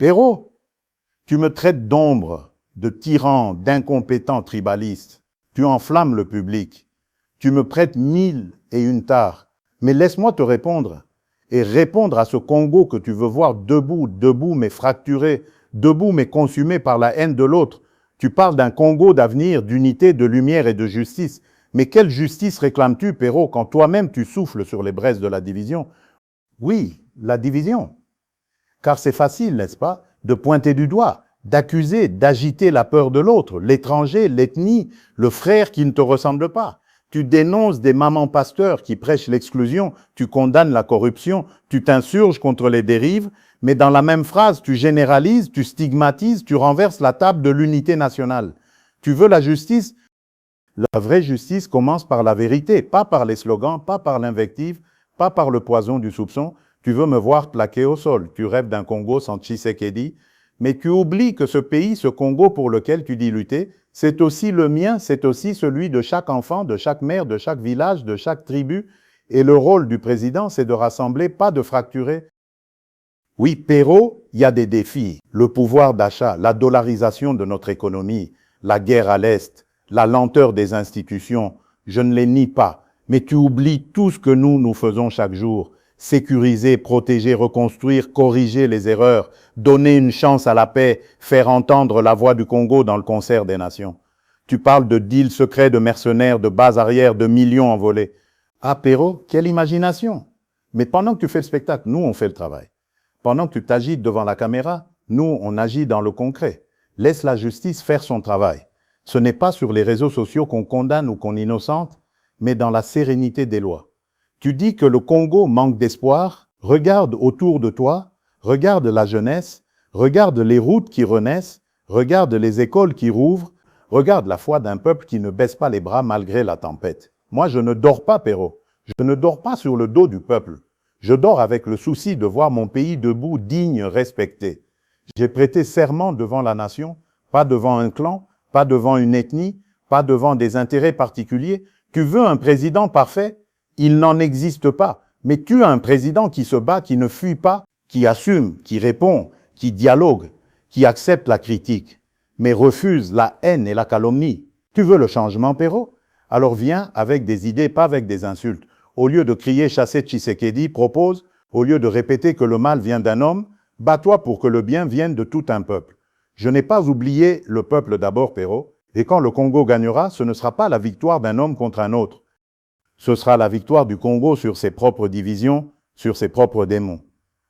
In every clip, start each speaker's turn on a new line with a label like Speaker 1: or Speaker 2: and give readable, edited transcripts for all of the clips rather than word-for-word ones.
Speaker 1: Perrault, tu me traites d'ombre, de tyran, d'incompétent tribaliste. Tu enflammes le public. Tu me prêtes 1001 tares. Mais laisse-moi te répondre. Et répondre à ce Congo que tu veux voir debout, debout mais fracturé, debout mais consumé par la haine de l'autre. Tu parles d'un Congo d'avenir, d'unité, de lumière et de justice. Mais quelle justice réclames-tu, Perrault, quand toi-même tu souffles sur les braises de la division? Oui, la division. Car c'est facile, n'est-ce pas, de pointer du doigt, d'accuser, d'agiter la peur de l'autre, l'étranger, l'ethnie, le frère qui ne te ressemble pas. Tu dénonces des mamans pasteurs qui prêchent l'exclusion, tu condamnes la corruption, tu t'insurges contre les dérives, mais dans la même phrase, tu généralises, tu stigmatises, tu renverses la table de l'unité nationale. Tu veux la justice? La vraie justice commence par la vérité, pas par les slogans, pas par l'invective, pas par le poison du soupçon. Tu veux me voir plaqué au sol. Tu rêves d'un Congo sans Tshisekedi, mais tu oublies que ce pays, ce Congo pour lequel tu dis lutter, c'est aussi le mien, c'est aussi celui de chaque enfant, de chaque mère, de chaque village, de chaque tribu. Et le rôle du président, c'est de rassembler, pas de fracturer. Oui, Perrault, il y a des défis. Le pouvoir d'achat, la dollarisation de notre économie, la guerre à l'Est, la lenteur des institutions, je ne les nie pas. Mais tu oublies tout ce que nous faisons chaque jour. Sécuriser, protéger, reconstruire, corriger les erreurs, donner une chance à la paix, faire entendre la voix du Congo dans le concert des nations. Tu parles de deals secrets, de mercenaires, de bases arrières, de millions envolés. Ah, Perrault, quelle imagination! Mais pendant que tu fais le spectacle, nous, on fait le travail. Pendant que tu t'agites devant la caméra, nous, on agit dans le concret. Laisse la justice faire son travail. Ce n'est pas sur les réseaux sociaux qu'on condamne ou qu'on innocente, mais dans la sérénité des lois. Tu dis que le Congo manque d'espoir, regarde autour de toi, regarde la jeunesse, regarde les routes qui renaissent, regarde les écoles qui rouvrent, regarde la foi d'un peuple qui ne baisse pas les bras malgré la tempête. Moi, je ne dors pas, Perrault. Je ne dors pas sur le dos du peuple. Je dors avec le souci de voir mon pays debout, digne, respecté. J'ai prêté serment devant la nation, pas devant un clan, pas devant une ethnie, pas devant des intérêts particuliers. Tu veux un président parfait? Il n'en existe pas. Mais tu as un président qui se bat, qui ne fuit pas, qui assume, qui répond, qui dialogue, qui accepte la critique, mais refuse la haine et la calomnie. Tu veux le changement, Perrault? Alors viens avec des idées, pas avec des insultes. Au lieu de crier « chasser Tshisekedi », propose, au lieu de répéter que le mal vient d'un homme, bats-toi pour que le bien vienne de tout un peuple. Je n'ai pas oublié le peuple d'abord, Perrault, et quand le Congo gagnera, ce ne sera pas la victoire d'un homme contre un autre. Ce sera la victoire du Congo sur ses propres divisions, sur ses propres démons.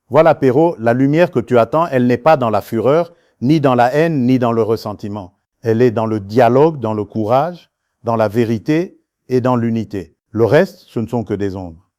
Speaker 1: Voilà, Perrault, la lumière que tu attends, elle n'est pas dans la fureur, ni dans la haine, ni dans le ressentiment. Elle est dans le dialogue, dans le courage, dans la vérité et dans l'unité. Le reste, ce ne sont que des ombres.